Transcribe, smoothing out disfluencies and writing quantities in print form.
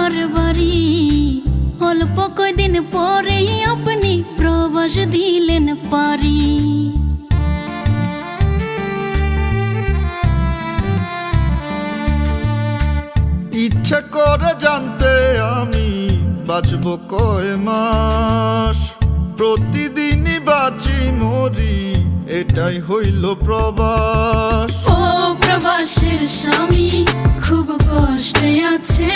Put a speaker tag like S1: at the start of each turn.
S1: ঘর বাড়ি, অল্প কয়দিন পরেই আপনি প্রবাস দিলেন পারি।
S2: ইচ্ছা করে জানতে আমি বাঁচব কয় মাস, প্রতিদিনই বাঁচি মরি, এটাই হইল প্রবাস।
S1: ও প্রবাসের স্বামী খুব কষ্টে আছে।